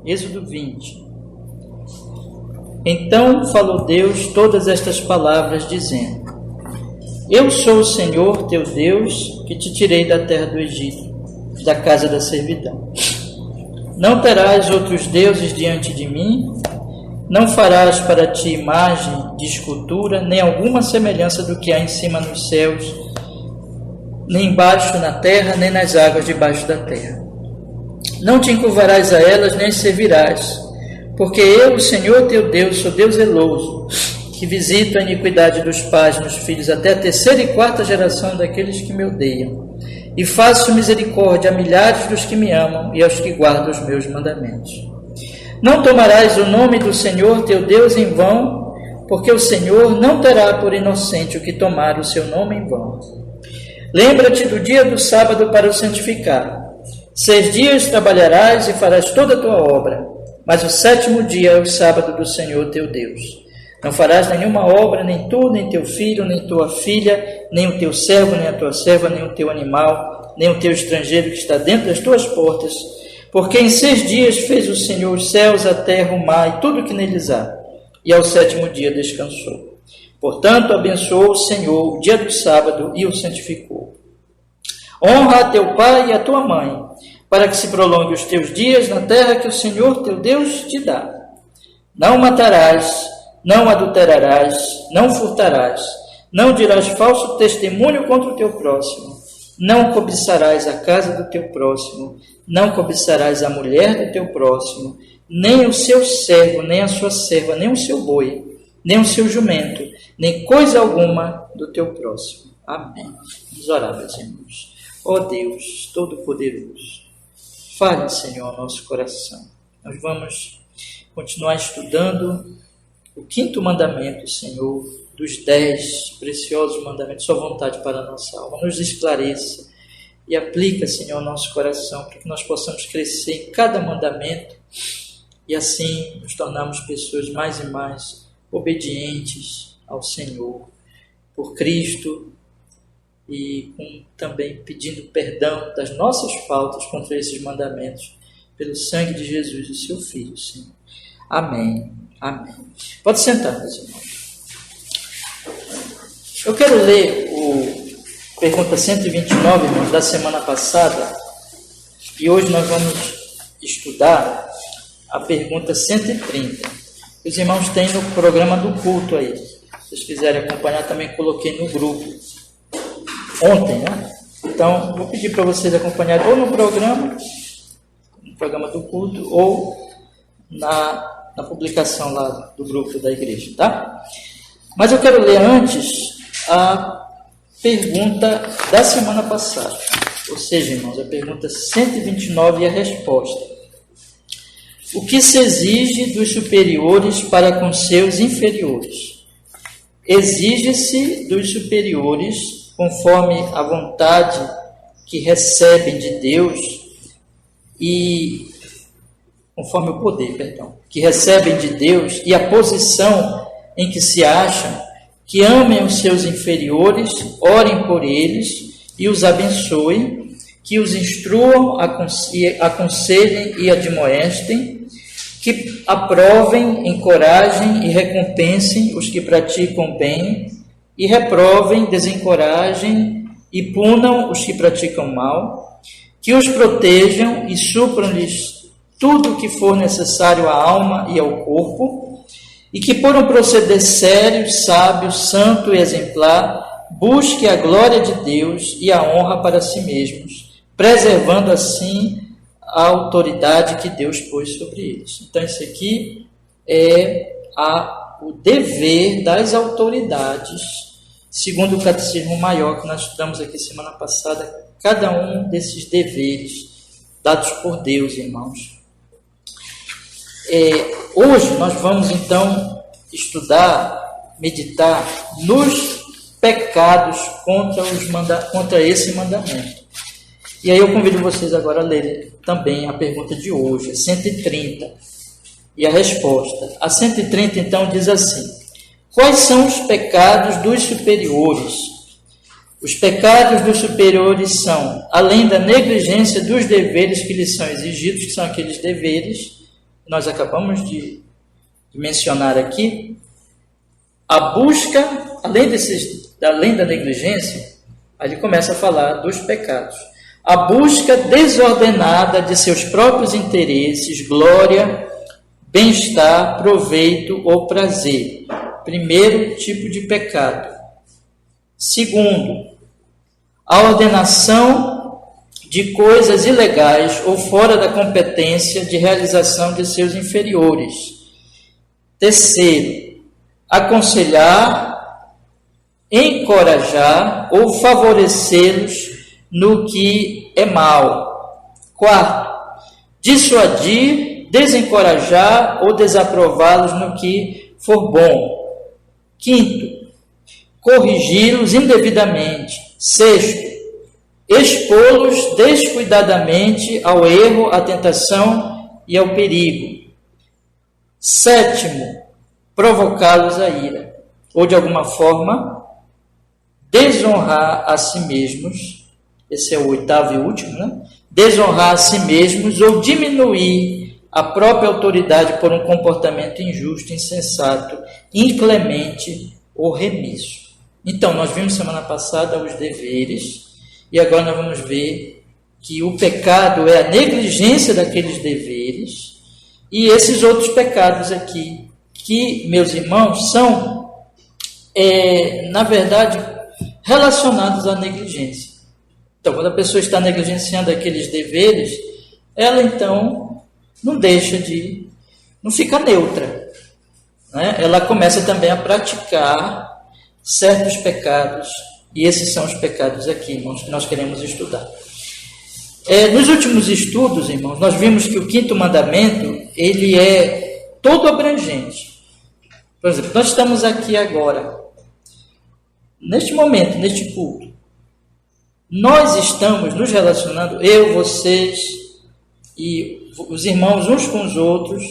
Êxodo 20. Então falou Deus todas estas palavras, dizendo: Eu sou o Senhor teu Deus, que te tirei da terra do Egito, da casa da servidão. Não terás outros deuses diante de mim, não farás para ti imagem de escultura, nem alguma semelhança do que há em cima nos céus, nem embaixo na terra, nem nas águas debaixo da terra. Não te encurvarás a elas, nem as servirás, porque eu, o Senhor teu Deus, sou Deus zeloso, que visito a iniquidade dos pais nos filhos até a terceira e quarta geração daqueles que me odeiam, e faço misericórdia a milhares dos que me amam e aos que guardam os meus mandamentos. Não tomarás o nome do Senhor teu Deus em vão, porque o Senhor não terá por inocente o que tomar o seu nome em vão. Lembra-te do dia do sábado para o santificar. 6 dias trabalharás e farás toda a tua obra, mas o 7º dia é o sábado do Senhor teu Deus. Não farás nenhuma obra, nem tu, nem teu filho, nem tua filha, nem o teu servo, nem a tua serva, nem o teu animal, nem o teu estrangeiro que está dentro das tuas portas, porque em 6 dias fez o Senhor os céus, a terra, o mar e tudo o que neles há, e ao 7º dia descansou. Portanto, abençoou o Senhor o dia do sábado e o santificou. Honra a teu pai e a tua mãe, para que se prolongue os teus dias na terra que o Senhor teu Deus te dá. Não matarás, não adulterarás, não furtarás, não dirás falso testemunho contra o teu próximo, não cobiçarás a casa do teu próximo, não cobiçarás a mulher do teu próximo, nem o seu servo, nem a sua serva, nem o seu boi, nem o seu jumento, nem coisa alguma do teu próximo. Amém. Vamos orar, meus irmãos. Ó Deus Todo-Poderoso, fale, Senhor, ao nosso coração. Nós vamos continuar estudando o 5º mandamento, Senhor, dos 10 preciosos mandamentos, sua vontade para a nossa alma. Nos esclareça e aplica, Senhor, ao nosso coração, para que nós possamos crescer em cada mandamento e assim nos tornarmos pessoas mais e mais obedientes ao Senhor, por Cristo, e também pedindo perdão das nossas faltas contra esses mandamentos, pelo sangue de Jesus, o seu Filho, Senhor. Amém. Amém. Pode sentar, meus irmãos. Eu quero ler o pergunta 129, irmãos, da semana passada, e hoje nós vamos estudar a pergunta 130. Os irmãos têm no programa do culto aí. Se vocês quiserem acompanhar, também coloquei no grupo ontem, né? Então, vou pedir para vocês acompanharem ou no programa do culto, ou na publicação lá do grupo da igreja, tá? Mas eu quero ler antes a pergunta da semana passada, ou seja, irmãos, a pergunta 129 e a resposta. O que se exige dos superiores para com seus inferiores? Exige-se dos superiores, conforme a vontade que recebem de Deus e conforme o poder, que recebem de Deus e a posição em que se acham, que amem os seus inferiores, orem por eles e os abençoem, que os instruam, aconselhem e admoestem, que aprovem, encorajem e recompensem os que praticam bem, e reprovem, desencorajem e punam os que praticam mal, que os protejam e supram-lhes tudo o que for necessário à alma e ao corpo, e que por um proceder sério, sábio, santo e exemplar, busque a glória de Deus e a honra para si mesmos, preservando assim a autoridade que Deus pôs sobre eles. Então, isso aqui é o dever das autoridades, segundo o Catecismo Maior, que nós estudamos aqui semana passada, cada um desses deveres dados por Deus, irmãos. Hoje nós vamos então estudar, meditar nos pecados contra esse mandamento. E aí eu convido vocês agora a lerem também a pergunta de hoje, a 130, e a resposta. A 130 então diz assim: quais são os pecados dos superiores? Os pecados dos superiores são, além da negligência dos deveres que lhes são exigidos, que são aqueles deveres nós acabamos de mencionar aqui, a busca, além da negligência, aí ele começa a falar dos pecados. A busca desordenada de seus próprios interesses, glória, bem-estar, proveito ou prazer. Primeiro tipo de pecado. Segundo, a ordenação de coisas ilegais ou fora da competência de realização de seus inferiores. Terceiro, aconselhar, encorajar ou favorecê-los no que é mal. Quarto, dissuadir, desencorajar ou desaprová-los no que for bom. Quinto, corrigi-los indevidamente. Sexto, expô-los descuidadamente ao erro, à tentação e ao perigo. Sétimo, provocá-los à ira, ou de alguma forma desonrar a si mesmos. Esse é o oitavo e último, né? Desonrar a si mesmos ou diminuir a própria autoridade por um comportamento injusto, insensato, inclemente ou remisso. Então, nós vimos semana passada os deveres, e agora nós vamos ver que o pecado é a negligência daqueles deveres, e esses outros pecados aqui, que, meus irmãos, são, na verdade, relacionados à negligência. Então, quando a pessoa está negligenciando aqueles deveres, ela então não fica neutra, né? Ela começa também a praticar certos pecados, e esses são os pecados aqui, irmãos, que nós queremos estudar. Nos últimos estudos, irmãos, nós vimos que o quinto mandamento, ele é todo abrangente. Por exemplo, nós estamos aqui agora, neste momento, neste culto, nós estamos nos relacionando, eu, vocês e os irmãos uns com os outros,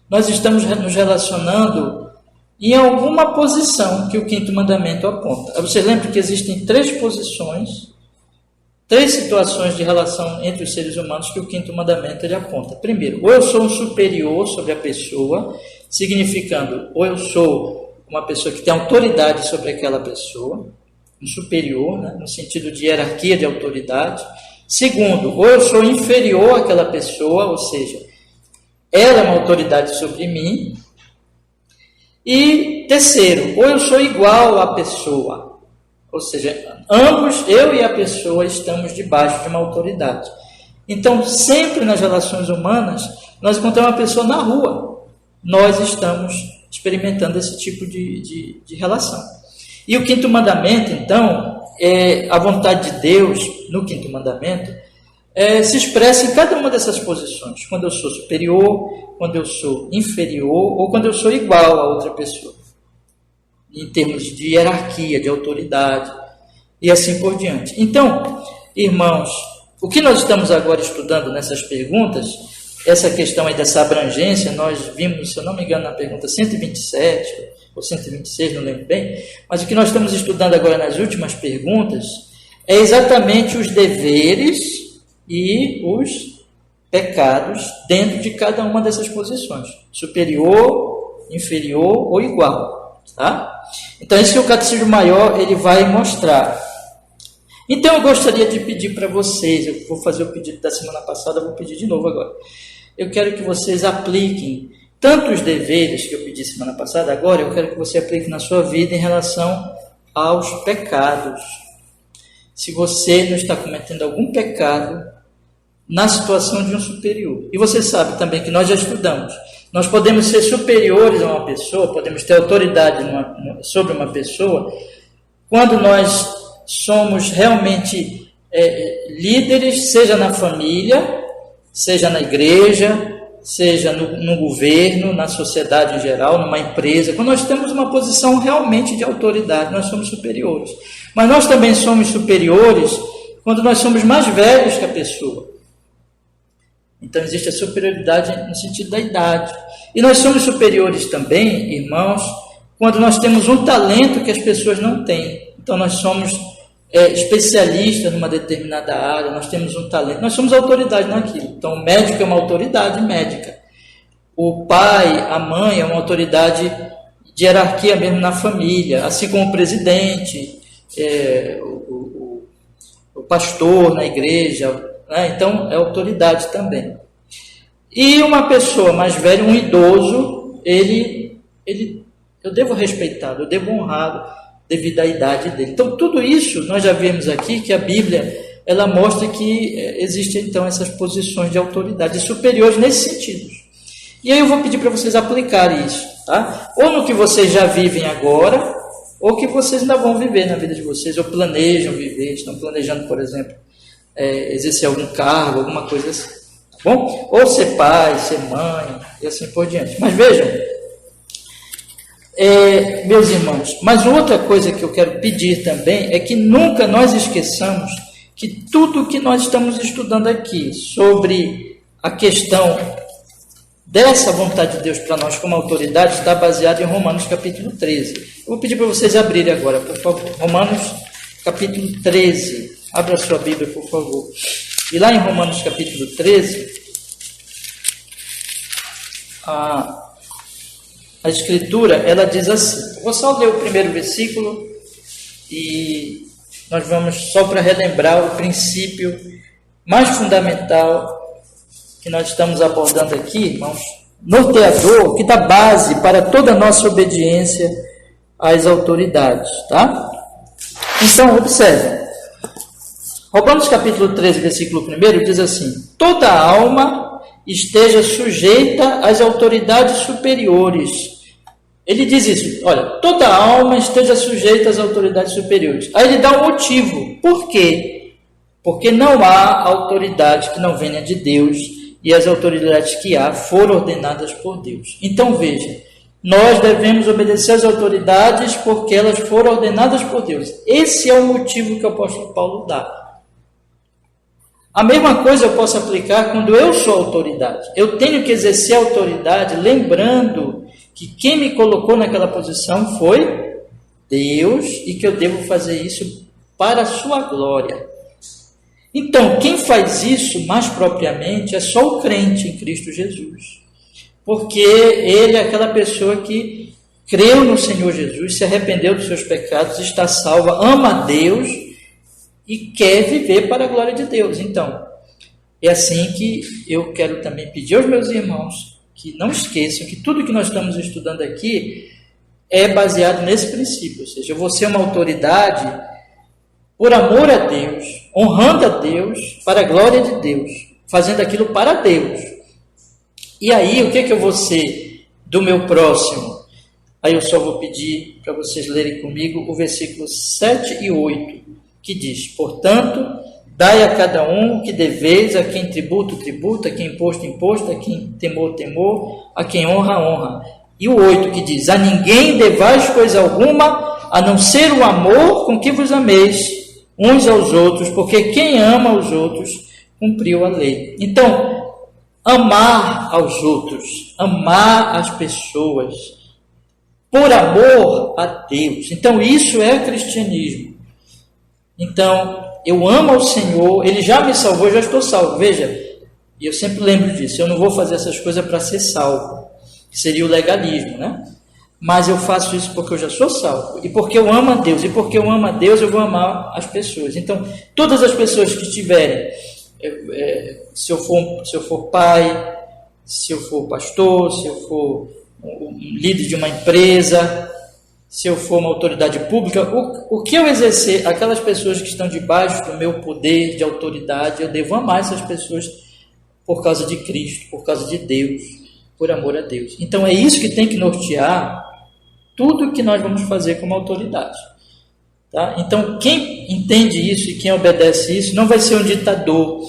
nós estamos nos relacionando em alguma posição que o quinto mandamento aponta. Você lembra que existem três posições, três situações de relação entre os seres humanos que o quinto mandamento ele aponta. Primeiro, ou eu sou um superior sobre a pessoa, significando, ou eu sou uma pessoa que tem autoridade sobre aquela pessoa, um superior, né, no sentido de hierarquia de autoridade. Segundo, ou eu sou inferior àquela pessoa, ou seja, ela é uma autoridade sobre mim. E terceiro, ou eu sou igual à pessoa, ou seja, ambos, eu e a pessoa, estamos debaixo de uma autoridade. Então, sempre nas relações humanas, nós encontramos uma pessoa na rua, nós estamos experimentando esse tipo de relação. E o quinto mandamento, então, a vontade de Deus, no quinto mandamento, se expressa em cada uma dessas posições. Quando eu sou superior, quando eu sou inferior, ou quando eu sou igual a outra pessoa. Em termos de hierarquia, de autoridade, e assim por diante. Então, irmãos, o que nós estamos agora estudando nessas perguntas, essa questão aí dessa abrangência, nós vimos, se eu não me engano, na pergunta 127 ou 126, não lembro bem, mas o que nós estamos estudando agora nas últimas perguntas é exatamente os deveres e os pecados dentro de cada uma dessas posições, superior, inferior ou igual, tá? Então, isso que o Catecismo Maior ele vai mostrar. Então, eu gostaria de pedir para vocês, eu vou fazer o pedido da semana passada, vou pedir de novo agora. Eu quero que vocês apliquem tanto os deveres que eu pedi semana passada, agora eu quero que você aplique na sua vida em relação aos pecados. Se você não está cometendo algum pecado na situação de um superior. E você sabe também que nós já estudamos. Nós podemos ser superiores a uma pessoa, podemos ter autoridade sobre uma pessoa, quando nós somos realmente líderes, seja na família, seja na igreja, seja no governo, na sociedade em geral, numa empresa. Quando nós temos uma posição realmente de autoridade, nós somos superiores. Mas nós também somos superiores quando nós somos mais velhos que a pessoa. Então, existe a superioridade no sentido da idade. E nós somos superiores também, irmãos, quando nós temos um talento que as pessoas não têm. Então, nós somos especialistas numa determinada área, nós temos um talento, nós somos autoridade naquilo. Então, o médico é uma autoridade médica. O pai, a mãe é uma autoridade de hierarquia mesmo na família, assim como o presidente, o pastor na igreja, né? Então é autoridade também. E uma pessoa mais velha, um idoso, eu devo respeitá-lo, eu devo honrá-lo devido à idade dele. Então tudo isso nós já vimos aqui que a Bíblia ela mostra que existem então essas posições de autoridade superiores nesse sentido. E aí eu vou pedir para vocês aplicarem isso, tá? Ou no que vocês já vivem agora, ou que vocês ainda vão viver na vida de vocês, ou planejam viver, estão planejando, por exemplo, exercer algum cargo, alguma coisa assim, tá bom? Ou ser pai, ser mãe, e assim por diante. Mas vejam, meus irmãos, mas outra coisa que eu quero pedir também é que nunca nós esqueçamos que tudo que nós estamos estudando aqui sobre a questão dessa vontade de Deus para nós como autoridade está baseado em Romanos capítulo 13. Eu vou pedir para vocês abrirem agora, por favor. Romanos capítulo 13. Abra a sua Bíblia, por favor. E lá em Romanos capítulo 13, a Escritura, ela diz assim. Eu vou só ler o primeiro versículo e nós vamos só para relembrar o princípio mais fundamental que nós estamos abordando aqui, irmãos, norteador, que dá base para toda a nossa obediência às autoridades, tá? Então, observe. Romanos capítulo 13, versículo 1, diz assim: toda alma esteja sujeita às autoridades superiores. Ele diz isso, olha, toda alma esteja sujeita às autoridades superiores. Aí ele dá um motivo. Por quê? Porque não há autoridade que não venha de Deus, e as autoridades que há foram ordenadas por Deus. Então veja, nós devemos obedecer às autoridades porque elas foram ordenadas por Deus. Esse é o motivo que o apóstolo Paulo dá. A mesma coisa eu posso aplicar quando eu sou autoridade. Eu tenho que exercer a autoridade lembrando que quem me colocou naquela posição foi Deus e que eu devo fazer isso para a sua glória. Então, quem faz isso, mais propriamente, é só o crente em Cristo Jesus. Porque ele é aquela pessoa que creu no Senhor Jesus, se arrependeu dos seus pecados, está salva, ama a Deus e quer viver para a glória de Deus. Então, é assim que eu quero também pedir aos meus irmãos que não esqueçam que tudo que nós estamos estudando aqui é baseado nesse princípio. Ou seja, eu vou ser uma autoridade por amor a Deus, honrando a Deus, para a glória de Deus, fazendo aquilo para Deus. E aí, o que eu vou ser do meu próximo? Aí eu só vou pedir para vocês lerem comigo o versículo 7 e 8, que diz: portanto, dai a cada um o que deveis, a quem tributo, tributo, a quem imposto, imposto, a quem temor, temor, a quem honra, honra. E o 8 que diz: a ninguém devais coisa alguma, a não ser o amor com que vos ameis uns aos outros, porque quem ama os outros cumpriu a lei. Então, amar aos outros, amar as pessoas, por amor a Deus. Então, isso é cristianismo. Então, eu amo ao Senhor, Ele já me salvou, eu já estou salvo. Veja, e eu sempre lembro disso, eu não vou fazer essas coisas para ser salvo, que seria o legalismo, né? Mas eu faço isso porque eu já sou salvo, e porque eu amo a Deus, e porque eu amo a Deus, eu vou amar as pessoas. Então, todas as pessoas que estiverem, se eu for pai, se eu for pastor, se eu for um líder de uma empresa, se eu for uma autoridade pública, o que eu exercer, aquelas pessoas que estão debaixo do meu poder de autoridade, eu devo amar essas pessoas por causa de Cristo, por causa de Deus, por amor a Deus. Então, é isso que tem que nortear tudo que nós vamos fazer como autoridade. Tá? Então, quem entende isso e quem obedece isso, não vai ser um ditador,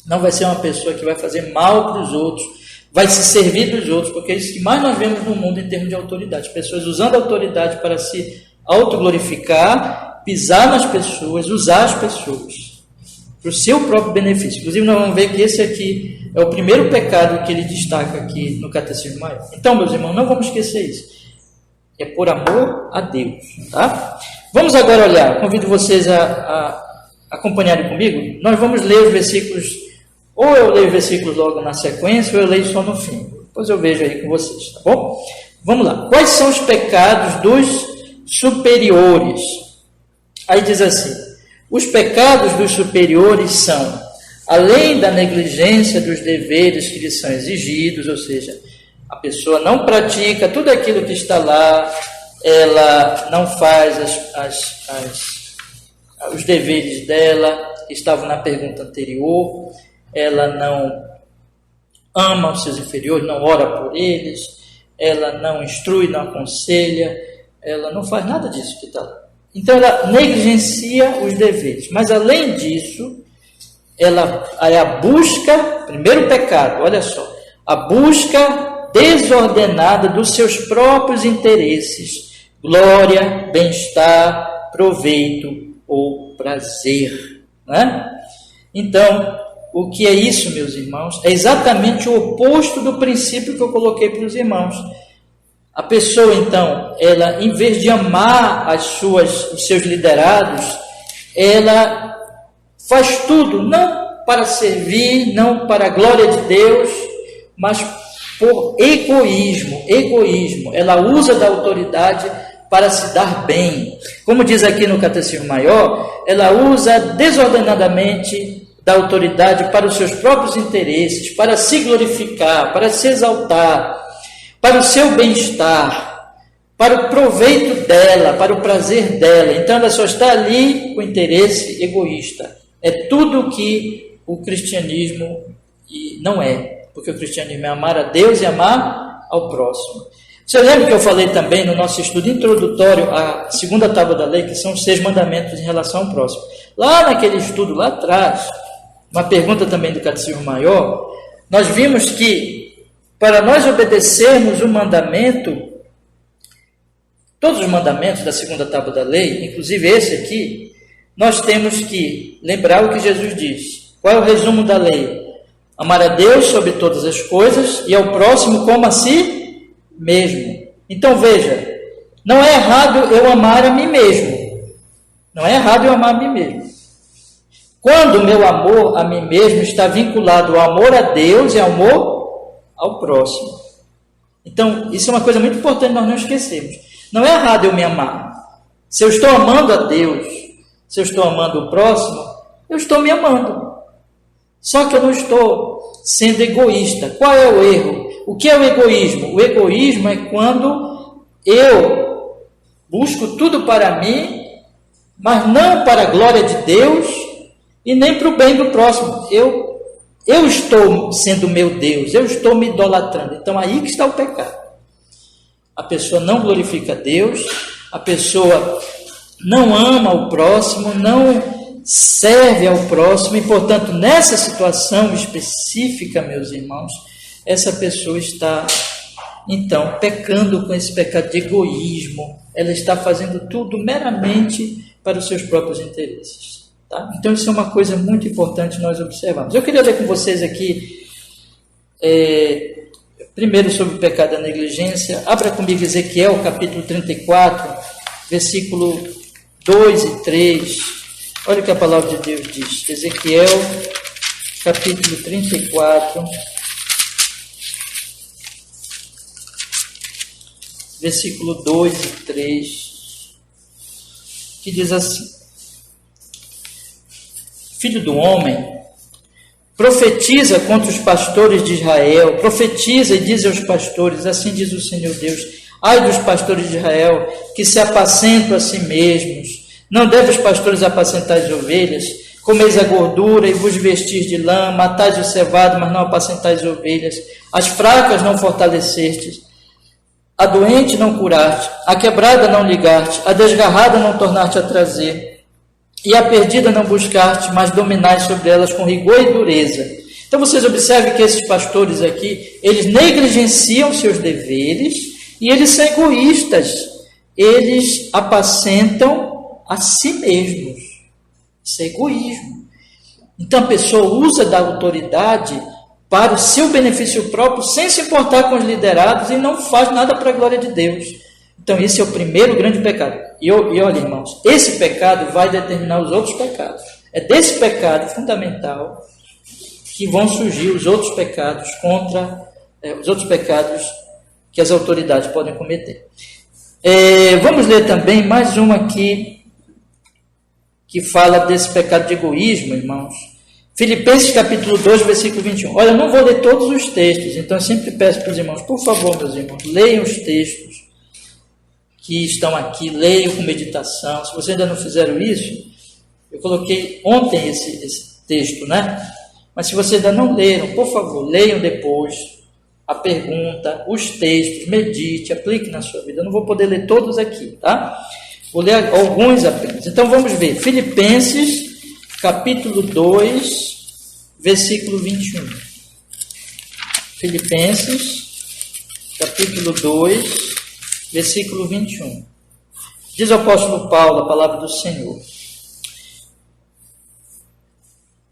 não vai ser uma pessoa que vai fazer mal para os outros, vai se servir dos outros, porque é isso que mais nós vemos no mundo em termos de autoridade. Pessoas usando a autoridade para se autoglorificar, pisar nas pessoas, usar as pessoas para o seu próprio benefício. Inclusive, nós vamos ver que esse aqui é o primeiro pecado que ele destaca aqui no Catecismo Maior. Então, meus irmãos, não vamos esquecer isso. É por amor a Deus, tá? Vamos agora olhar, convido vocês a acompanharem comigo. Nós vamos ler os versículos, ou eu leio os versículos logo na sequência, ou eu leio só no fim. Depois eu vejo aí com vocês, tá bom? Vamos lá. Quais são os pecados dos superiores? Aí diz assim: os pecados dos superiores são, além da negligência dos deveres que lhes são exigidos, ou seja, a pessoa não pratica tudo aquilo que está lá, ela não faz os deveres dela, que estavam na pergunta anterior, ela não ama os seus inferiores, não ora por eles, ela não instrui, não aconselha, ela não faz nada disso que está lá. Então ela negligencia os deveres, mas além disso, ela é a busca, primeiro pecado, olha só, a busca desordenada dos seus próprios interesses, glória, bem-estar, proveito ou prazer, né? Então, o que é isso, meus irmãos? É exatamente o oposto do princípio que eu coloquei para os irmãos. A pessoa, então, ela, em vez de amar os seus liderados, ela faz tudo, não para servir, não para a glória de Deus, mas por egoísmo. Ela usa da autoridade para se dar bem. Como diz aqui no Catecismo Maior, ela usa desordenadamente da autoridade para os seus próprios interesses, para se glorificar, para se exaltar, para o seu bem-estar, para o proveito dela, para o prazer dela. Então ela só está ali com interesse egoísta. É tudo que o cristianismo não é. Porque o cristianismo é amar a Deus e amar ao próximo. Você lembra que eu falei também no nosso estudo introdutório à segunda tábua da lei, que são os 6 mandamentos em relação ao próximo. Lá naquele estudo, lá atrás, uma pergunta também do Catecismo Maior, nós vimos que para nós obedecermos o mandamento, todos os mandamentos da segunda tábua da lei, inclusive esse aqui, nós temos que lembrar o que Jesus diz. Qual é o resumo da lei? Amar a Deus sobre todas as coisas e ao próximo como a si mesmo. Então veja, não é errado eu amar a mim mesmo. Não é errado eu amar a mim mesmo. Quando o meu amor a mim mesmo está vinculado ao amor a Deus e ao amor ao próximo. Então, isso é uma coisa muito importante nós não esquecermos. Não é errado eu me amar. Se eu estou amando a Deus, se eu estou amando o próximo, eu estou me amando. Só que eu não estou sendo egoísta. Qual é o erro? O que é o egoísmo? O egoísmo é quando eu busco tudo para mim, mas não para a glória de Deus e nem para o bem do próximo. Eu estou sendo meu Deus, eu estou me idolatrando. Então aí que está o pecado. A pessoa não glorifica a Deus, a pessoa não ama o próximo, não serve ao próximo e, portanto, nessa situação específica, meus irmãos, essa pessoa está, então, pecando com esse pecado de egoísmo. Ela está fazendo tudo meramente para os seus próprios interesses. Tá? Então, isso é uma coisa muito importante nós observarmos. Eu queria ler com vocês aqui, primeiro sobre o pecado da negligência. Abra comigo Ezequiel, capítulo 34, versículo 2 e 3. Olha o que a palavra de Deus diz. Ezequiel, capítulo 34, versículo 2 e 3, que diz assim: Filho do homem, profetiza contra os pastores de Israel, profetiza e diz aos pastores, assim diz o Senhor Deus: ai dos pastores de Israel, que se apacentam a si mesmos. Não deve os pastores apacentar as ovelhas? Comeis a gordura e vos vestis de lã, matais o cevado, mas não apacentais as ovelhas. As fracas não fortalecestes, a doente não curaste, a quebrada não ligaste, a desgarrada não tornaste a trazer, e a perdida não buscaste, mas dominais sobre elas com rigor e dureza. Então vocês observem que esses pastores aqui, eles negligenciam seus deveres e eles são egoístas. Eles apacentam a si mesmos. Isso é egoísmo. Então a pessoa usa da autoridade para o seu benefício próprio, sem se importar com os liderados, e não faz nada para a glória de Deus. Então esse é o primeiro grande pecado. E olha, irmãos, esse pecado vai determinar os outros pecados. É desse pecado fundamental que vão surgir os outros pecados contra os outros pecados que as autoridades podem cometer. Vamos ler também mais uma aqui, que fala desse pecado de egoísmo, irmãos. Filipenses capítulo 2, versículo 21. Olha, eu não vou ler todos os textos, então eu sempre peço para os irmãos, por favor, meus irmãos, leiam os textos que estão aqui, leiam com meditação. Se vocês ainda não fizeram isso, eu coloquei ontem esse texto, né? Mas se vocês ainda não leram, por favor, leiam depois a pergunta, os textos, medite, aplique na sua vida. Eu não vou poder ler todos aqui, tá? Vou ler alguns apenas. Então vamos ver. Filipenses, capítulo 2, versículo 21. Filipenses, capítulo 2, versículo 21. Diz o apóstolo Paulo, a palavra do Senhor: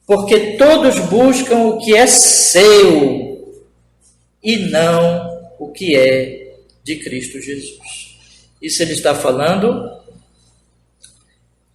porque todos buscam o que é seu e não o que é de Cristo Jesus. Isso ele está falando,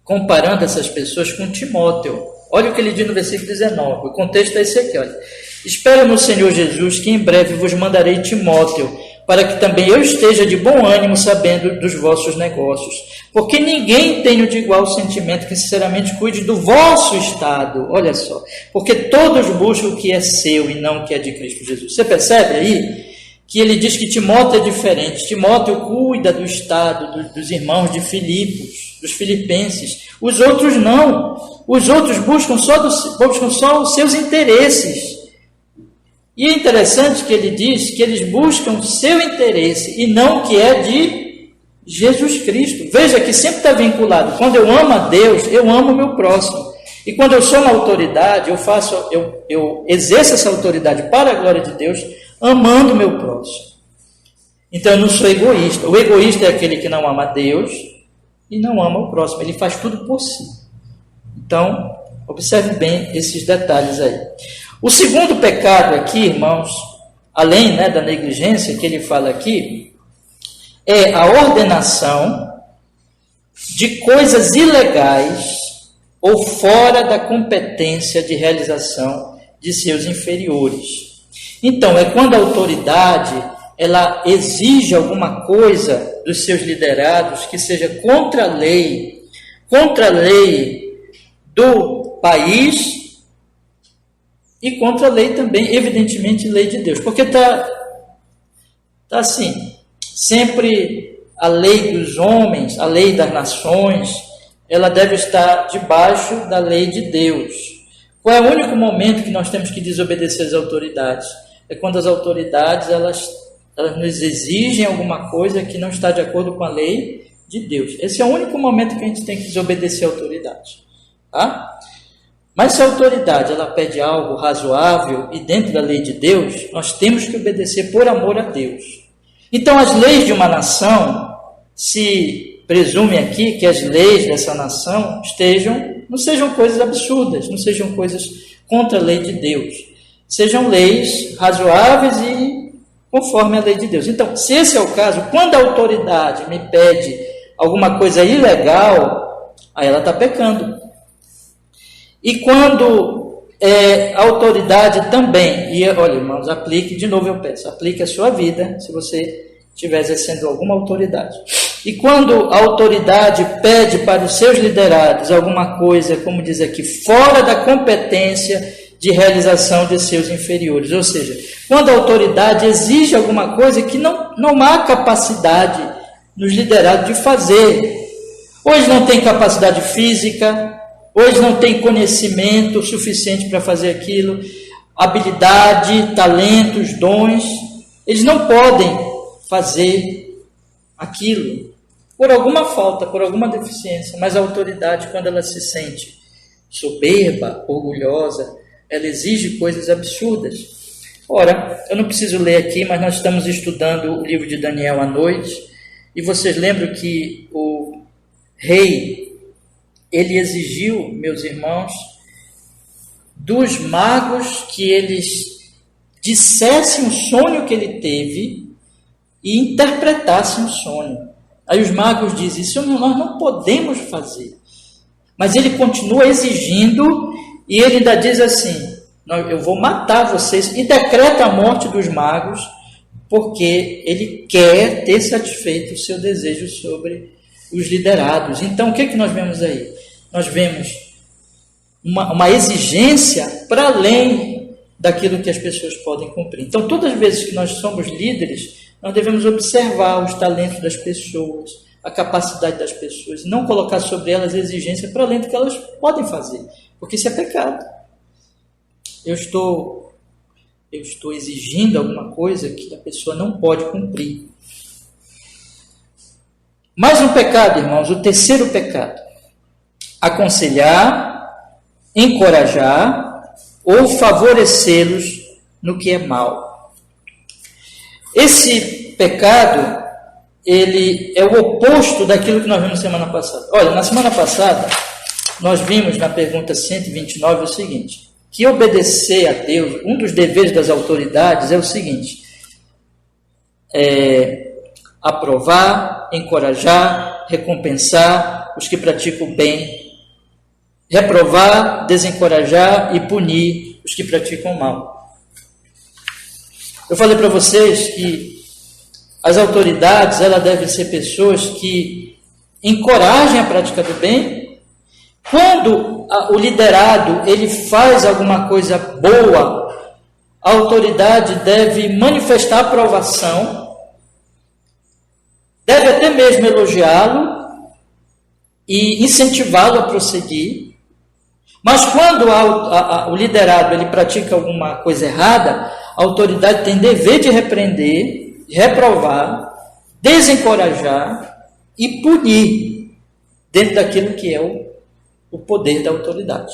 comparando essas pessoas com Timóteo. Olha o que ele diz no versículo 19. O contexto é esse aqui, olha. Espero no Senhor Jesus que em breve vos mandarei Timóteo, para que também eu esteja de bom ânimo sabendo dos vossos negócios. Porque ninguém tem de igual sentimento que sinceramente cuide do vosso estado. Olha só. Porque todos buscam o que é seu e não o que é de Cristo Jesus. Você percebe aí que ele diz que Timóteo é diferente. Timóteo cuida do estado dos irmãos de Filipos, dos filipenses. Os outros não. Os outros buscam só os seus interesses. E é interessante que ele diz que eles buscam seu interesse e não o que é de Jesus Cristo. Veja que sempre está vinculado. Quando eu amo a Deus, eu amo o meu próximo. E quando eu sou uma autoridade, eu exerço essa autoridade para a glória de Deus, amando o meu próximo. Então eu não sou egoísta. O egoísta é aquele que não ama a Deus e não ama o próximo. Ele faz tudo por si. Então, observe bem esses detalhes aí. O segundo pecado aqui, irmãos, além da negligência que ele fala aqui, é a ordenação de coisas ilegais ou fora da competência de realização de seus inferiores. Então, é quando a autoridade ela exige alguma coisa dos seus liderados que seja contra a lei do país e contra a lei também, evidentemente, lei de Deus. Porque está assim, sempre a lei dos homens, a lei das nações, ela deve estar debaixo da lei de Deus. Qual é o único momento que nós temos que desobedecer às autoridades? É quando as autoridades elas nos exigem alguma coisa que não está de acordo com a lei de Deus. Esse é o único momento que a gente tem que desobedecer à autoridade. Tá? Mas se a autoridade ela pede algo razoável e dentro da lei de Deus, nós temos que obedecer por amor a Deus. Então, as leis de uma nação, se presume aqui que as leis dessa nação não sejam coisas absurdas, não sejam coisas contra a lei de Deus. Sejam leis razoáveis e conforme a lei de Deus. Então, se esse é o caso, quando a autoridade me pede alguma coisa ilegal, aí ela está pecando. E quando a autoridade também, e olha, irmãos, aplique, de novo eu peço, aplique a sua vida, se você estiver exercendo alguma autoridade. E quando a autoridade pede para os seus liderados alguma coisa, como diz aqui, fora da competência de realização de seus inferiores, ou seja, quando a autoridade exige alguma coisa que não há capacidade nos liderados de fazer, hoje não tem capacidade física, hoje não tem conhecimento suficiente para fazer aquilo, habilidade, talentos, dons, eles não podem fazer aquilo por alguma falta, por alguma deficiência, mas a autoridade, quando ela se sente soberba, orgulhosa, ela exige coisas absurdas. Ora, eu não preciso ler aqui, mas nós estamos estudando o livro de Daniel à noite, e vocês lembram que o rei ele exigiu, meus irmãos, dos magos que eles dissessem o sonho que ele teve e interpretassem o sonho. Aí os magos dizem, isso nós não podemos fazer. Mas ele continua exigindo e ele ainda diz assim, eu vou matar vocês, e decreta a morte dos magos, porque ele quer ter satisfeito o seu desejo sobre os liderados. Então, o que é que nós vemos aí? Nós vemos uma exigência para além daquilo que as pessoas podem cumprir. Então, todas as vezes que nós somos líderes, nós devemos observar os talentos das pessoas, a capacidade das pessoas, não colocar sobre elas exigência para além do que elas podem fazer, porque isso é pecado. Eu estou exigindo alguma coisa que a pessoa não pode cumprir. Mais um pecado, irmãos, o terceiro pecado: aconselhar, encorajar ou favorecê-los no que é mal. Esse pecado, ele é o oposto daquilo que nós vimos semana passada. Olha, na semana passada, nós vimos na pergunta 129 o seguinte: que obedecer a Deus, um dos deveres das autoridades é o seguinte: aprovar, encorajar, recompensar os que praticam o bem, reprovar, desencorajar e punir os que praticam o mal. Eu falei para vocês que as autoridades, elas devem ser pessoas que encorajem a prática do bem. Quando o liderado ele faz alguma coisa boa, a autoridade deve manifestar aprovação, deve até mesmo elogiá-lo e incentivá-lo a prosseguir. Mas quando o liderado ele pratica alguma coisa errada, a autoridade tem dever de repreender, reprovar, desencorajar e punir dentro daquilo que é o poder da autoridade.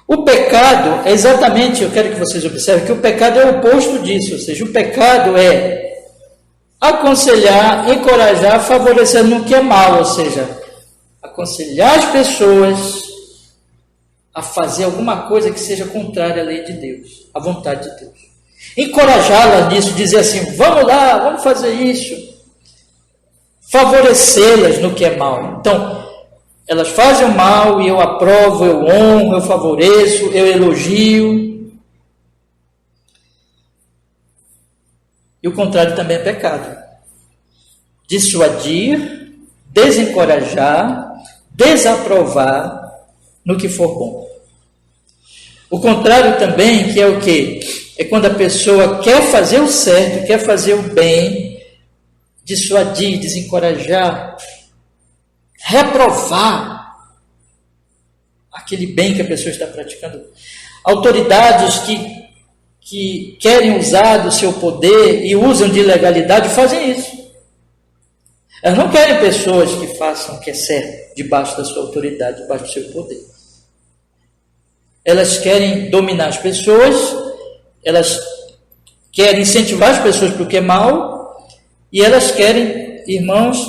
O pecado é exatamente, eu quero que vocês observem que o pecado é o oposto disso, ou seja, o pecado é aconselhar, encorajar, favorecer no que é mal, ou seja, aconselhar as pessoas a fazer alguma coisa que seja contrária à lei de Deus, à vontade de Deus. Encorajá-las nisso, dizer assim, vamos lá, vamos fazer isso. Favorecê-las no que é mal. Então, elas fazem o mal e eu aprovo, eu honro, eu favoreço, eu elogio. E o contrário também é pecado. Dissuadir, desencorajar, desaprovar no que for bom. O contrário também, que é o quê? É quando a pessoa quer fazer o certo, quer fazer o bem, dissuadir, desencorajar, reprovar aquele bem que a pessoa está praticando. Autoridades que querem usar do seu poder e usam de ilegalidade fazem isso. Elas não querem pessoas que façam o que é certo debaixo da sua autoridade, debaixo do seu poder. Elas querem dominar as pessoas, elas querem incentivar as pessoas para o que é mal, e elas querem, irmãos,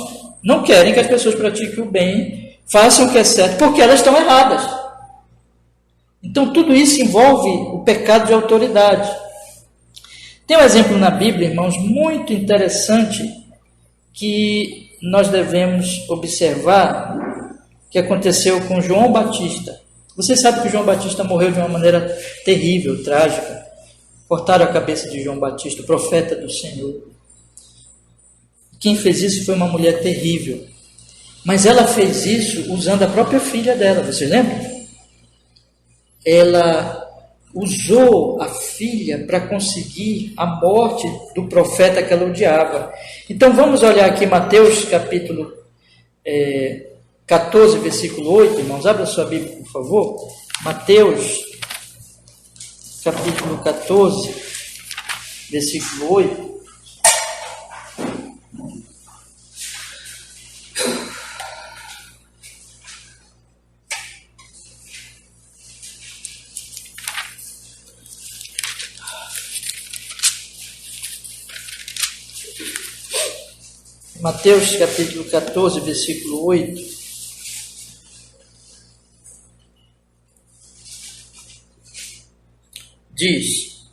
não querem que as pessoas pratiquem o bem, façam o que é certo, porque elas estão erradas. Então, tudo isso envolve o pecado de autoridade. Tem um exemplo na Bíblia, irmãos, muito interessante, que nós devemos observar, que aconteceu com João Batista. Você sabe que João Batista morreu de uma maneira terrível, trágica. Cortaram a cabeça de João Batista, o profeta do Senhor. Quem fez isso foi uma mulher terrível. Mas ela fez isso usando a própria filha dela, vocês lembram? Ela usou a filha para conseguir a morte do profeta que ela odiava. Então vamos olhar aqui Mateus capítulo 14, versículo 8, irmãos. Abra sua Bíblia, por favor. Mateus capítulo 14, versículo 8. Mateus capítulo 14, versículo 8. Diz,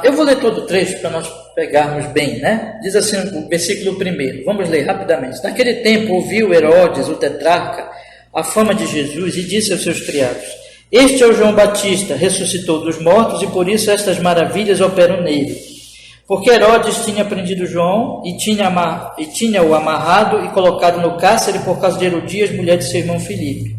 eu vou ler todo o trecho para nós pegarmos bem, né? Diz assim o versículo 1, vamos ler rapidamente. Naquele tempo ouviu Herodes, o tetrarca, a fama de Jesus e disse aos seus criados, Este é o João Batista, ressuscitou dos mortos, e por isso estas maravilhas operam nele. Porque Herodes tinha prendido João e tinha-o amarrado e colocado no cárcere por causa de Herodias, mulher de seu irmão Filipe.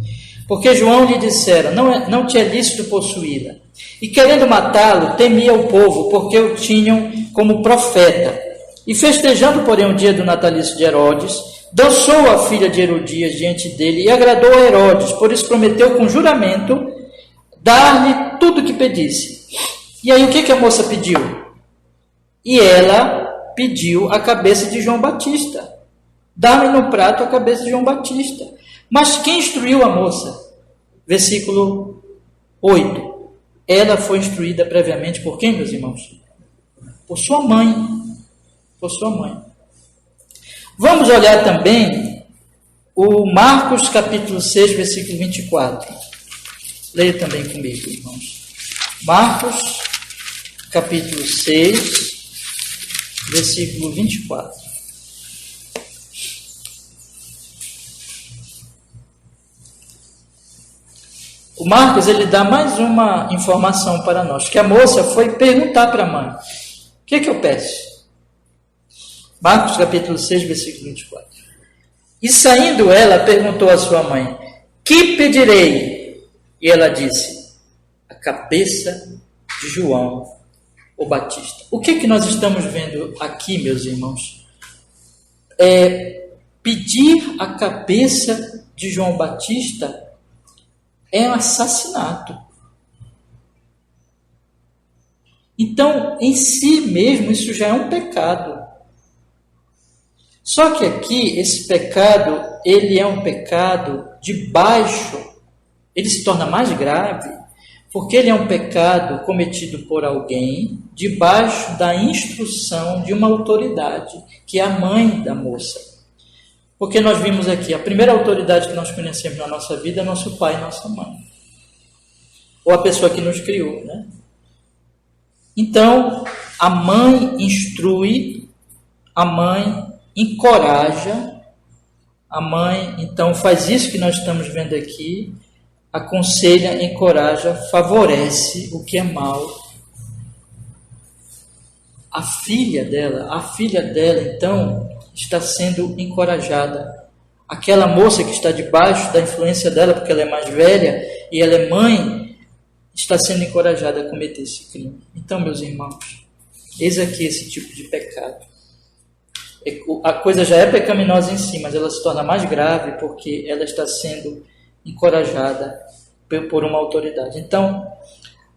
Porque João lhe dissera, não te é lícito possuí-la. E querendo matá-lo, temia o povo, porque o tinham como profeta. E festejando, porém, o dia do natalício de Herodes, dançou a filha de Herodias diante dele e agradou a Herodes, por isso prometeu com juramento dar-lhe tudo o que pedisse. E aí o que a moça pediu? E ela pediu a cabeça de João Batista. Dá-me no prato a cabeça de João Batista. Mas quem instruiu a moça? Versículo 8. Ela foi instruída previamente por quem, meus irmãos? Por sua mãe. Por sua mãe. Vamos olhar também o Marcos capítulo 6, versículo 24. Leia também comigo, irmãos. Marcos capítulo 6, versículo 24. O Marcos, ele dá mais uma informação para nós, que a moça foi perguntar para a mãe, o que eu peço? Marcos capítulo 6, versículo 24. E saindo ela, perguntou à sua mãe, que pedirei? E ela disse, a cabeça de João o Batista. O que nós estamos vendo aqui, meus irmãos? Pedir a cabeça de João Batista é um assassinato. Então, em si mesmo, isso já é um pecado. Só que aqui, esse pecado, ele é um pecado de baixo. Ele se torna mais grave, porque ele é um pecado cometido por alguém debaixo da instrução de uma autoridade, que é a mãe da moça. Porque nós vimos aqui, a primeira autoridade que nós conhecemos na nossa vida é nosso pai e nossa mãe. Ou a pessoa que nos criou, né? Então, a mãe instrui, a mãe encoraja, a mãe, então, faz isso que nós estamos vendo aqui, aconselha, encoraja, favorece o que é mal. A filha dela, então, está sendo encorajada. Aquela moça que está debaixo da influência dela, porque ela é mais velha e ela é mãe, está sendo encorajada a cometer esse crime. Então, meus irmãos, eis aqui esse tipo de pecado. A coisa já é pecaminosa em si, mas ela se torna mais grave porque ela está sendo encorajada por uma autoridade. Então,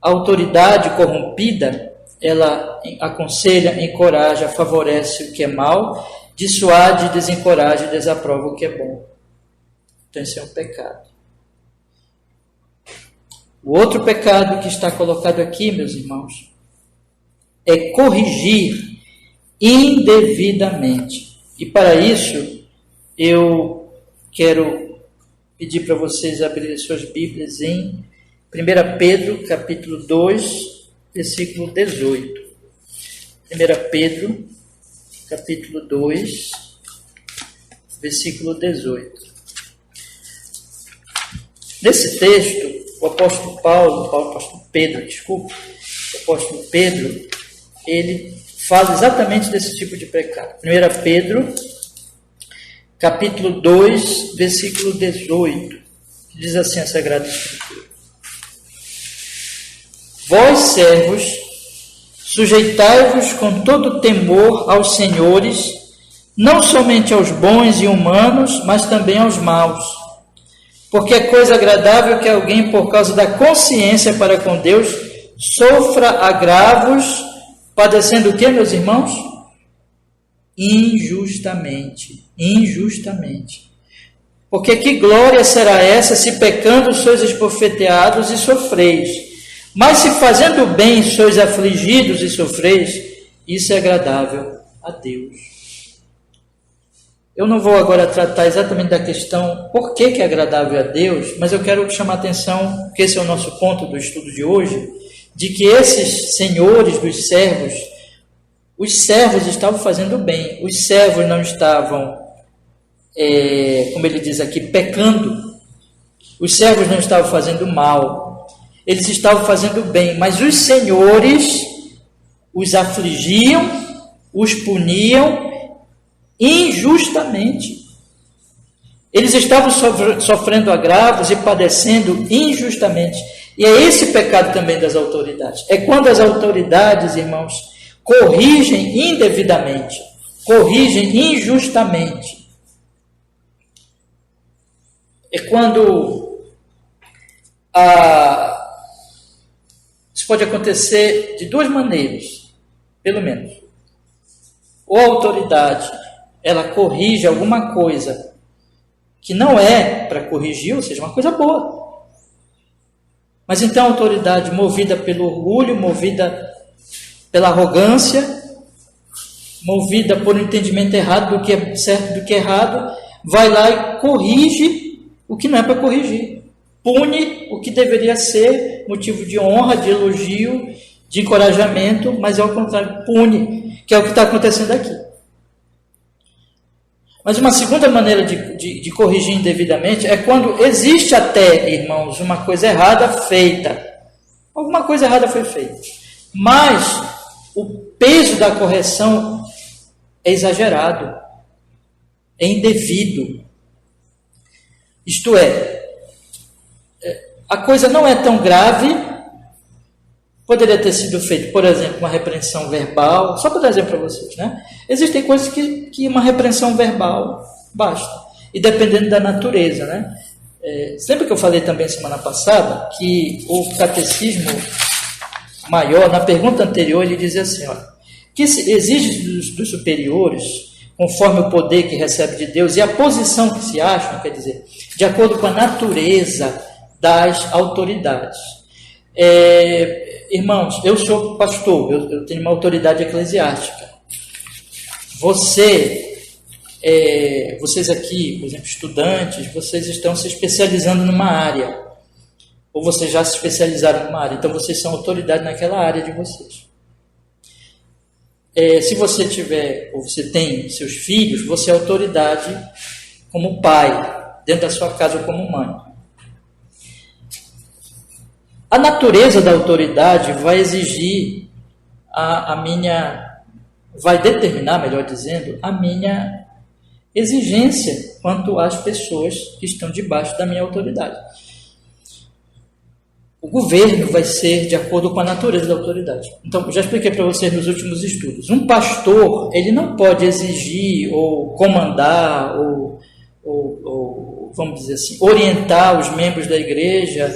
a autoridade corrompida, ela aconselha, encoraja, favorece o que é mal, dissuade, desencoraja e desaprova o que é bom. Então, esse é um pecado. O outro pecado que está colocado aqui, meus irmãos, é corrigir indevidamente. E para isso, eu quero pedir para vocês abrirem suas Bíblias em 1 Pedro, capítulo 2, versículo 18. 1 Pedro, capítulo 2, versículo 18. Nesse texto, o apóstolo Pedro, ele fala exatamente desse tipo de pecado. 1 Pedro, capítulo 2, versículo 18, diz assim a Sagrada Escritura. Vós, servos, sujeitai-vos com todo temor aos senhores, não somente aos bons e humanos, mas também aos maus. Porque é coisa agradável que alguém, por causa da consciência para com Deus, sofra agravos, padecendo o que, meus irmãos? Injustamente. Porque que glória será essa, se pecando sois esbofeteados e sofreis? Mas se fazendo bem sois afligidos e sofreis, isso é agradável a Deus. Eu não vou agora tratar exatamente da questão por que é agradável a Deus, mas eu quero chamar a atenção, que esse é o nosso ponto do estudo de hoje, de que esses senhores dos servos, os servos estavam fazendo bem, os servos não estavam, como ele diz aqui, pecando, os servos não estavam fazendo mal, eles estavam fazendo bem, mas os senhores os afligiam, os puniam injustamente. Eles estavam sofrendo agravos e padecendo injustamente. E é esse pecado também das autoridades. É quando as autoridades, irmãos, corrigem indevidamente, corrigem injustamente. É quando isso pode acontecer de duas maneiras, pelo menos. Ou a autoridade, ela corrige alguma coisa que não é para corrigir, ou seja, uma coisa boa. Mas então a autoridade, movida pelo orgulho, movida pela arrogância, movida por um entendimento errado do que é certo e do que é errado, vai lá e corrige o que não é para corrigir. Pune o que deveria ser motivo de honra, de elogio, de encorajamento, mas ao contrário, pune, que é o que está acontecendo aqui. Mas uma segunda maneira de corrigir indevidamente é quando existe até, irmãos, uma coisa errada feita. Alguma coisa errada foi feita. Mas o peso da correção é exagerado, é indevido. Isto é, a coisa não é tão grave, poderia ter sido feito, por exemplo, uma repreensão verbal, só para dar exemplo para vocês, né? Existem coisas que uma repreensão verbal basta, e dependendo da natureza, né? Sempre que eu falei também semana passada, que o catecismo maior, na pergunta anterior, ele dizia assim, olha, que se exige dos superiores, conforme o poder que recebe de Deus e a posição que se acham, quer dizer, de acordo com a natureza das autoridades. Irmãos, eu sou pastor, eu tenho uma autoridade eclesiástica. Vocês aqui, por exemplo, estudantes, vocês estão se especializando numa área, ou vocês já se especializaram numa área, então vocês são autoridade naquela área de vocês. Se você tiver, ou você tem seus filhos, você é autoridade como pai, dentro da sua casa ou como mãe. A natureza da autoridade vai exigir vai determinar, melhor dizendo, a minha exigência quanto às pessoas que estão debaixo da minha autoridade. O governo vai ser de acordo com a natureza da autoridade. Então, já expliquei para vocês nos últimos estudos. Um pastor, ele não pode exigir ou comandar ou vamos dizer assim, orientar os membros da igreja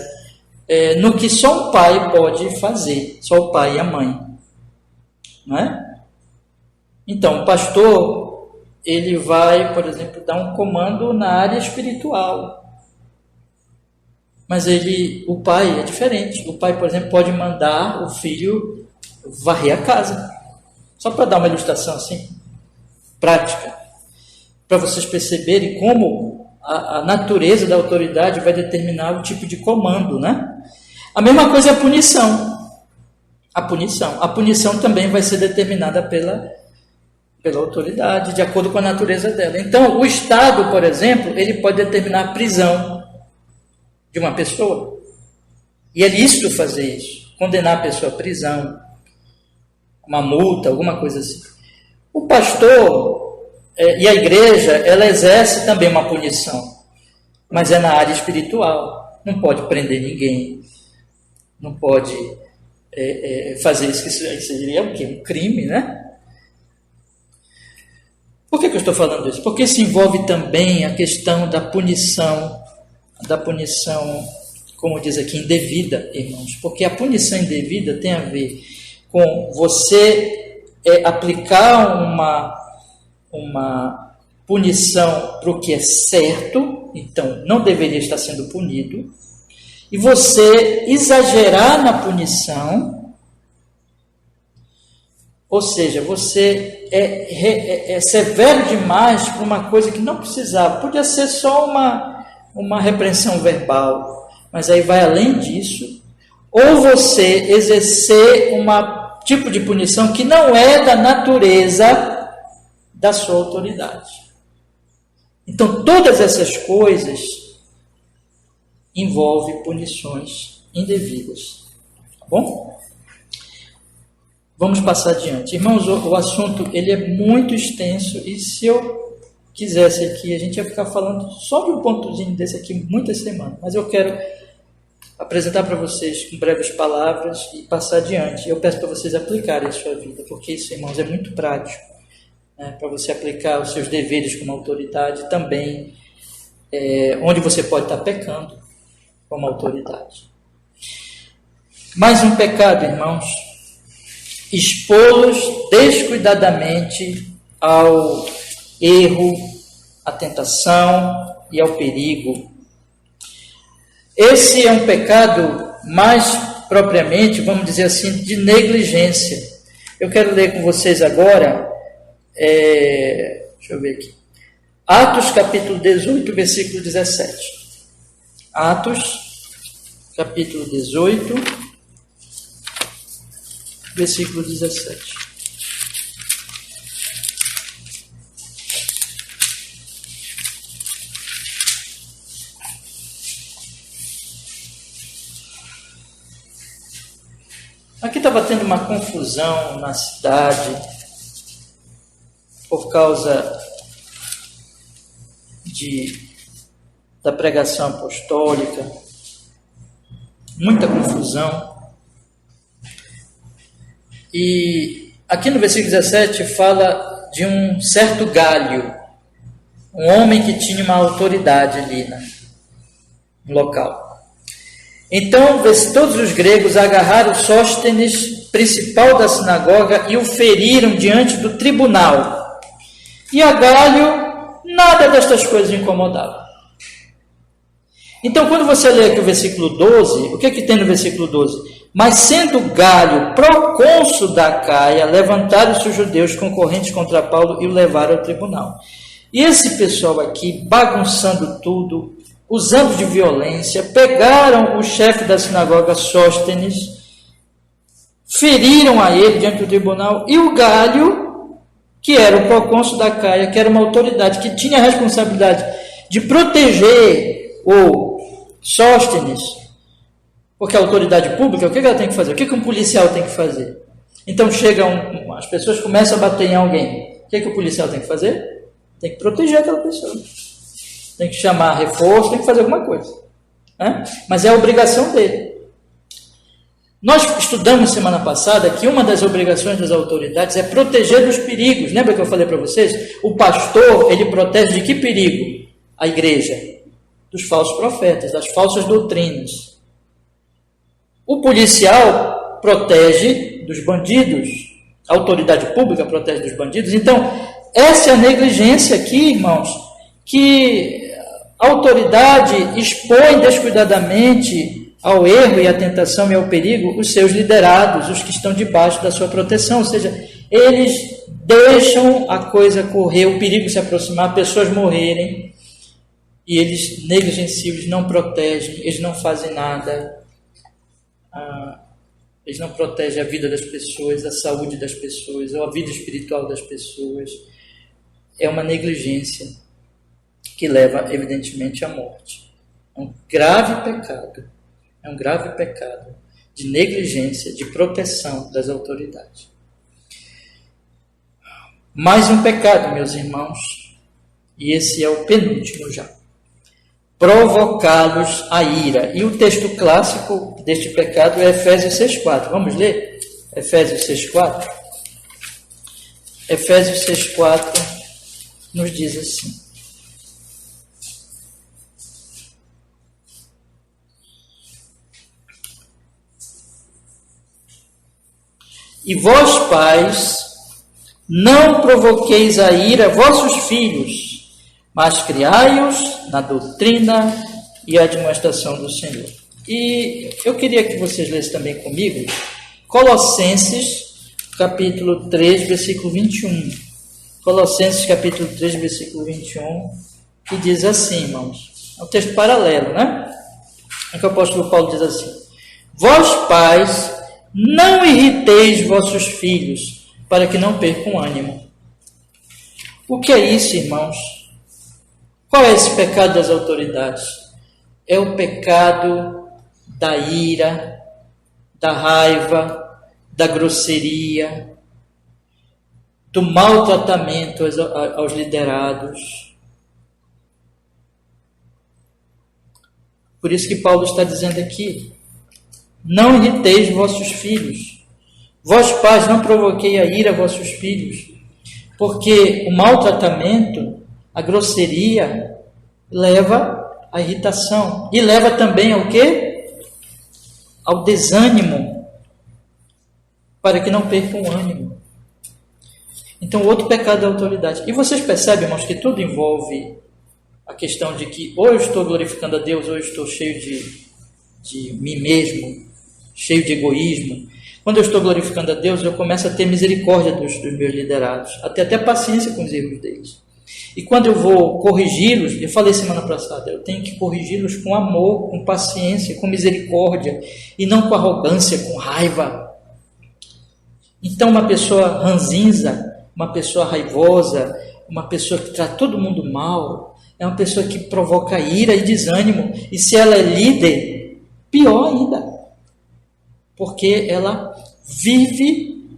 no que só o pai pode fazer, só o pai e a mãe. Não é? Então, o pastor, ele vai, por exemplo, dar um comando na área espiritual. Mas o pai é diferente. O pai, por exemplo, pode mandar o filho varrer a casa. Só para dar uma ilustração assim, prática. Para vocês perceberem como a natureza da autoridade vai determinar o tipo de comando, né? A mesma coisa é a punição. A punição também vai ser determinada pela autoridade, de acordo com a natureza dela. Então, o Estado, por exemplo, ele pode determinar a prisão de uma pessoa. E é lícito fazer isso. Condenar a pessoa à prisão, uma multa, alguma coisa assim. O pastor e a igreja, ela exerce também uma punição. Mas é na área espiritual. Não pode prender ninguém. Não pode fazer isso, que seria o quê? Um crime, né? Por que eu estou falando isso? Porque se envolve também a questão da punição, como diz aqui, indevida, irmãos. Porque a punição indevida tem a ver com você aplicar uma punição para o que é certo, então não deveria estar sendo punido, e você exagerar na punição, ou seja, você é severo demais para uma coisa que não precisava. Podia ser só uma repreensão verbal, mas aí vai além disso. Ou você exercer um tipo de punição que não é da natureza da sua autoridade. Então, todas essas coisas envolvem punições indevidas. Tá bom? Vamos passar adiante. Irmãos, o assunto ele é muito extenso e se eu quisesse aqui, a gente ia ficar falando só de um pontozinho desse aqui muitas semanas, mas eu quero apresentar para vocês com breves palavras e passar adiante. Eu peço para vocês aplicarem a sua vida, porque isso, irmãos, é muito prático, né? Para você aplicar os seus deveres como autoridade também, onde você pode estar pecando como autoridade. Mais um pecado, irmãos, expô-los descuidadamente ao erro, à tentação e ao perigo. Esse é um pecado mais propriamente, vamos dizer assim, de negligência. Eu quero ler com vocês agora, deixa eu ver aqui, Atos capítulo 18, versículo 17. Atos capítulo 18, versículo 17. Aqui estava tendo uma confusão na cidade por causa da pregação apostólica, muita confusão. E aqui no versículo 17 fala de um certo Galho, um homem que tinha uma autoridade ali no local. Então, todos os gregos agarraram Sóstenes, principal da sinagoga, e o feriram diante do tribunal. E a Galho, nada destas coisas incomodava. Então, quando você lê aqui o versículo 12, o que tem no versículo 12? Mas sendo Galho procônsul da Acaia, levantaram-se os judeus concorrentes contra Paulo e o levaram ao tribunal. E esse pessoal aqui, bagunçando tudo, usando de violência, pegaram o chefe da sinagoga Sóstenes, feriram a ele diante do tribunal, e o Galho, que era o procônsul da Acaia, que era uma autoridade que tinha a responsabilidade de proteger o Sóstenes, porque a autoridade pública, o que ela tem que fazer? O que um policial tem que fazer? Então as pessoas começam a bater em alguém. O que o policial tem que fazer? Tem que proteger aquela pessoa. Tem que chamar reforço, tem que fazer alguma coisa. Né? Mas é a obrigação dele. Nós estudamos semana passada que uma das obrigações das autoridades é proteger dos perigos. Lembra que eu falei para vocês? O pastor, ele protege de que perigo? A igreja. Dos falsos profetas, das falsas doutrinas. O policial protege dos bandidos. A autoridade pública protege dos bandidos. Então, essa é a negligência aqui, irmãos, que a autoridade expõe descuidadamente ao erro e à tentação e ao perigo os seus liderados, os que estão debaixo da sua proteção, ou seja, eles deixam a coisa correr, o perigo se aproximar, pessoas morrerem, e eles negligenciam, eles não protegem, eles não fazem nada, eles não protegem a vida das pessoas, a saúde das pessoas, ou a vida espiritual das pessoas. É uma negligência que leva, evidentemente, à morte. É um grave pecado de negligência, de proteção das autoridades. Mais um pecado, meus irmãos, e esse é o penúltimo já. Provocá-los à ira. E o texto clássico deste pecado é Efésios 6,4. Vamos ler? Efésios 6,4. Efésios 6,4 nos diz assim: E vós, pais, não provoqueis a ira vossos filhos, mas criai-os na doutrina e admoestação do Senhor. E eu queria que vocês lessem também comigo Colossenses, capítulo 3, versículo 21. Colossenses, capítulo 3, versículo 21, que diz assim, irmãos. É um texto paralelo, né? É que o apóstolo Paulo diz assim: Vós, pais, não irriteis vossos filhos, para que não percam ânimo. O que é isso, irmãos? Qual é esse pecado das autoridades? É o pecado da ira, da raiva, da grosseria, do maltratamento aos liderados. Por isso que Paulo está dizendo aqui: não irriteis vossos filhos. Vós, pais, não provoquei a ira a vossos filhos, porque o maltratamento, a grosseria, leva à irritação. E leva também ao quê? Ao desânimo, para que não percam o ânimo. Então, outro pecado é a autoridade. E vocês percebem, irmãos, que tudo envolve a questão de que ou eu estou glorificando a Deus, ou eu estou cheio de mim mesmo, cheio de egoísmo. Quando eu estou glorificando a Deus, eu começo a ter misericórdia dos meus liderados, até paciência com os erros deles. E quando eu vou corrigi-los, eu falei semana passada, eu tenho que corrigi-los com amor, com paciência, com misericórdia, e não com arrogância, com raiva. Então, uma pessoa ranzinza, uma pessoa raivosa, uma pessoa que trata todo mundo mal, é uma pessoa que provoca ira e desânimo. E se ela é líder, pior ainda, porque ela vive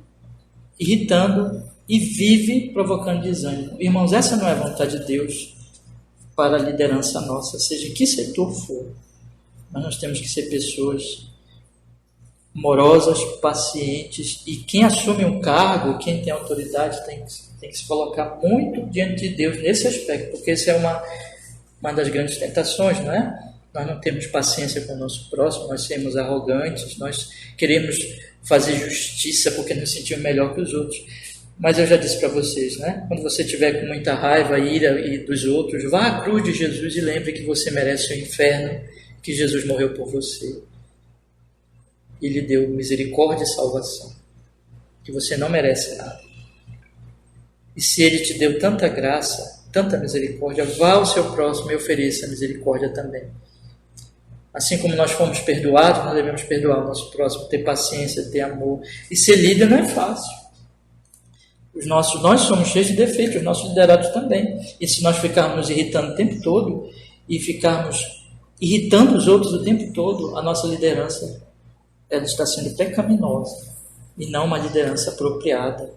irritando e vive provocando desânimo. Irmãos, essa não é a vontade de Deus para a liderança nossa, seja em que setor for. Mas nós temos que ser pessoas amorosas, pacientes, e quem assume um cargo, quem tem autoridade, tem que se colocar muito diante de Deus nesse aspecto, porque essa é uma das grandes tentações, não é? Nós não temos paciência com o nosso próximo, nós somos arrogantes, nós queremos fazer justiça porque nos sentimos melhor que os outros. Mas eu já disse para vocês, né? Quando você estiver com muita raiva, ira e dos outros, vá à cruz de Jesus e lembre que você merece o inferno, que Jesus morreu por você. E lhe deu misericórdia e salvação, que você não merece nada. E se Ele te deu tanta graça, tanta misericórdia, vá ao seu próximo e ofereça misericórdia também. Assim como nós fomos perdoados, nós devemos perdoar o nosso próximo, ter paciência, ter amor. E ser líder não é fácil. Nós somos cheios de defeitos, os nossos liderados também. E se nós ficarmos nos irritando o tempo todo e ficarmos irritando os outros o tempo todo, a nossa liderança ela está sendo pecaminosa e não uma liderança apropriada,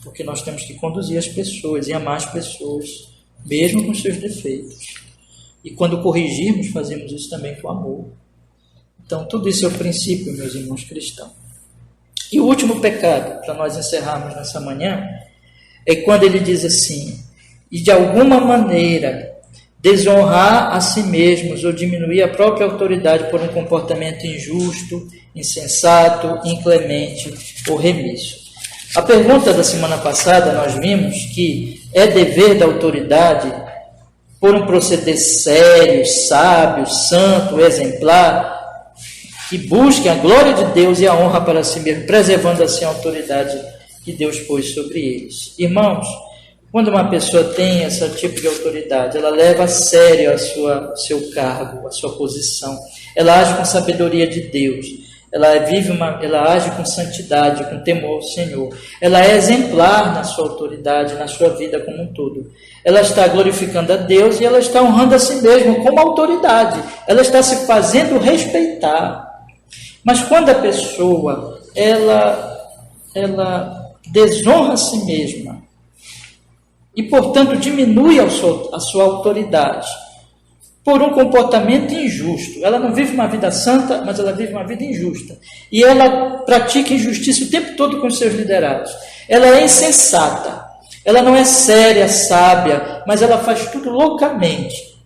porque nós temos que conduzir as pessoas e amar as pessoas, mesmo com seus defeitos. E quando corrigirmos, fazemos isso também com amor. Então, tudo isso é o princípio, meus irmãos cristãos. E o último pecado, para nós encerrarmos nessa manhã, é quando ele diz assim: e de alguma maneira desonrar a si mesmos ou diminuir a própria autoridade por um comportamento injusto, insensato, inclemente ou remisso. A pergunta da semana passada nós vimos que é dever da autoridade, por um proceder sério, sábio, santo, exemplar, que busquem a glória de Deus e a honra para si mesmo, preservando assim a autoridade que Deus pôs sobre eles. Irmãos, quando uma pessoa tem esse tipo de autoridade, ela leva a sério seu cargo, a sua posição. Ela age com sabedoria de Deus. Ela age com santidade, com temor ao Senhor. Ela é exemplar na sua autoridade, na sua vida como um todo. Ela está glorificando a Deus e ela está honrando a si mesma como autoridade. Ela está se fazendo respeitar. Mas quando a pessoa ela desonra a si mesma, e, portanto, diminui a sua autoridade por um comportamento injusto. Ela não vive uma vida santa, mas ela vive uma vida injusta. E ela pratica injustiça o tempo todo com os seus liderados. Ela é insensata. Ela não é séria, sábia, mas ela faz tudo loucamente.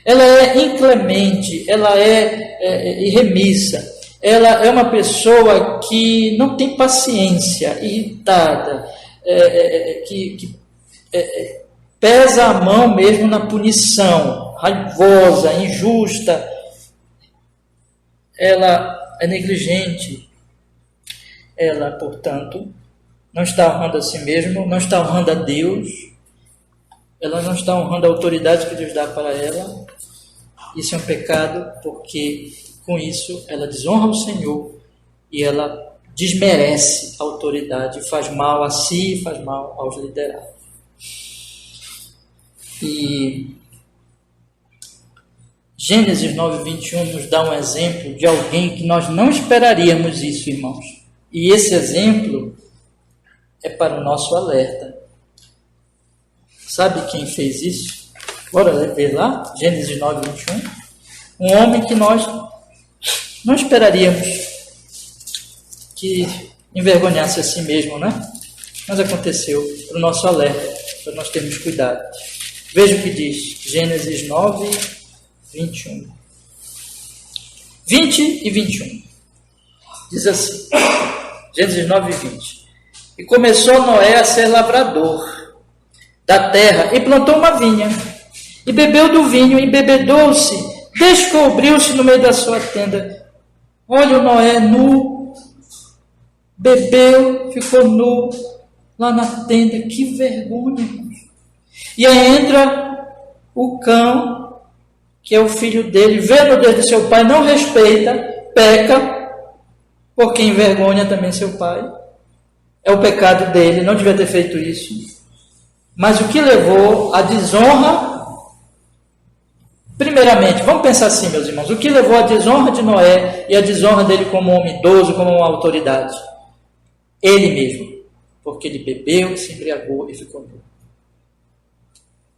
Ela é inclemente, ela é irremissa. Ela é uma pessoa que não tem paciência, irritada, que pesa a mão mesmo na punição, raivosa, injusta. Ela é negligente. Ela, portanto, não está honrando a si mesma, não está honrando a Deus. Ela não está honrando a autoridade que Deus dá para ela. Isso é um pecado, porque com isso ela desonra o Senhor e ela desmerece a autoridade, faz mal a si e faz mal aos liderados. E Gênesis 9:21 nos dá um exemplo de alguém que nós não esperaríamos isso, irmãos. E esse exemplo é para o nosso alerta. Sabe quem fez isso? Bora ver lá, Gênesis 9:21. Um homem que nós não esperaríamos que envergonhasse a si mesmo, né? Mas aconteceu, para o nosso alerta, para nós termos cuidado. Veja o que diz, Gênesis 9:21. 20 e 21. Diz assim, Gênesis 9:20. E começou Noé a ser lavrador da terra e plantou uma vinha. E bebeu do vinho, embebedou-se, descobriu-se no meio da sua tenda. Olha o Noé nu, bebeu, ficou nu lá na tenda. Que vergonha! E aí entra o cão, que é o filho dele, vê a nudez de seu pai, não respeita, peca, porque envergonha também seu pai. É o pecado dele, não devia ter feito isso. Mas o que levou à desonra? Primeiramente, vamos pensar assim, meus irmãos, o que levou à desonra de Noé e à desonra dele como homem idoso, como uma autoridade? Ele mesmo, porque ele bebeu, se embriagou e ficou nu.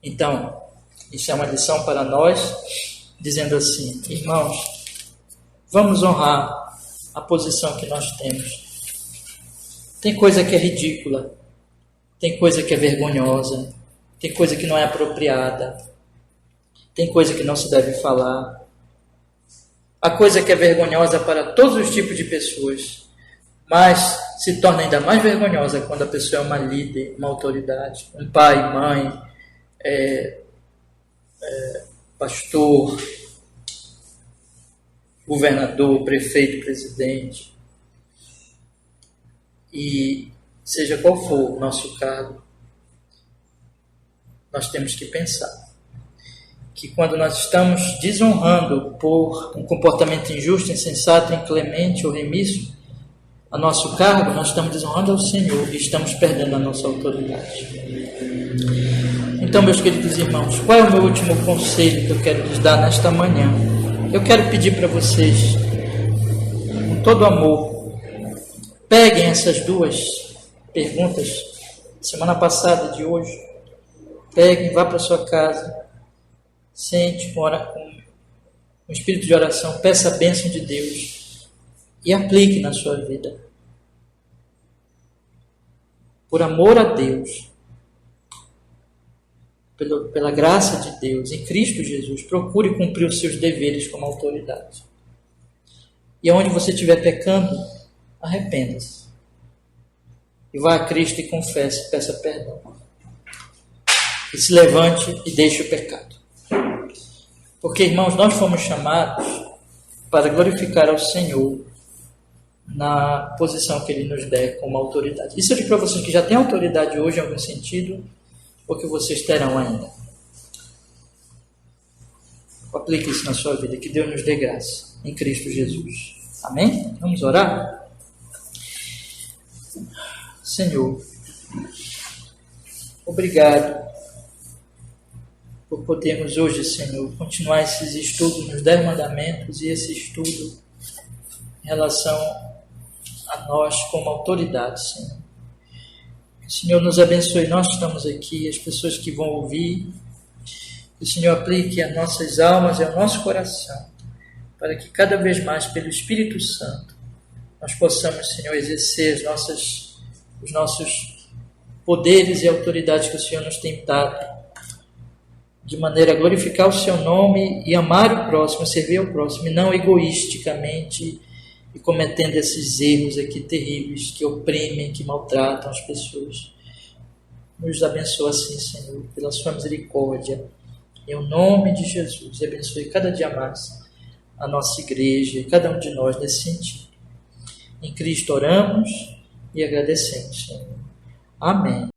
Então, isso é uma lição para nós, dizendo assim, irmãos, vamos honrar a posição que nós temos. Tem coisa que é ridícula, tem coisa que é vergonhosa, tem coisa que não é apropriada, tem coisa que não se deve falar. A coisa que é vergonhosa para todos os tipos de pessoas, mas se torna ainda mais vergonhosa quando a pessoa é uma líder, uma autoridade, um pai, mãe, pastor, governador, prefeito, presidente. E seja qual for o nosso cargo, nós temos que pensar que quando nós estamos desonrando por um comportamento injusto, insensato, inclemente ou remisso a nosso cargo, nós estamos desonrando ao Senhor e estamos perdendo a nossa autoridade. Então, meus queridos irmãos, qual é o meu último conselho que eu quero lhes dar nesta manhã? Eu quero pedir para vocês, com todo amor, peguem essas duas perguntas, semana passada, de hoje, peguem, vá para sua casa, sente com um espírito de oração, peça a bênção de Deus e aplique na sua vida. Por amor a Deus, pela graça de Deus, em Cristo Jesus, procure cumprir os seus deveres como autoridade. E onde você estiver pecando, arrependa-se. E vá a Cristo e confesse, peça perdão. E se levante e deixe o pecado. Porque, irmãos, nós fomos chamados para glorificar ao Senhor na posição que Ele nos der como autoridade. Isso eu digo para vocês que já têm autoridade hoje em algum sentido, ou que vocês terão ainda. Aplique isso na sua vida, que Deus nos dê graça em Cristo Jesus. Amém? Vamos orar? Senhor, obrigado por podermos hoje, Senhor, continuar esses estudos nos 10 mandamentos e esse estudo em relação a nós como autoridade, Senhor. Que o Senhor nos abençoe, nós estamos aqui, as pessoas que vão ouvir, que o Senhor aplique as nossas almas e ao nosso coração, para que cada vez mais, pelo Espírito Santo, nós possamos, Senhor, exercer os nossos poderes e autoridades que o Senhor nos tem dado, de maneira a glorificar o seu nome e amar o próximo, servir ao próximo, e não egoisticamente e cometendo esses erros aqui terríveis que oprimem, que maltratam as pessoas. Nos abençoa assim, Senhor, pela sua misericórdia, em nome de Jesus, e abençoe cada dia mais a nossa igreja e cada um de nós nesse sentido. Em Cristo oramos e agradecemos, Senhor. Amém.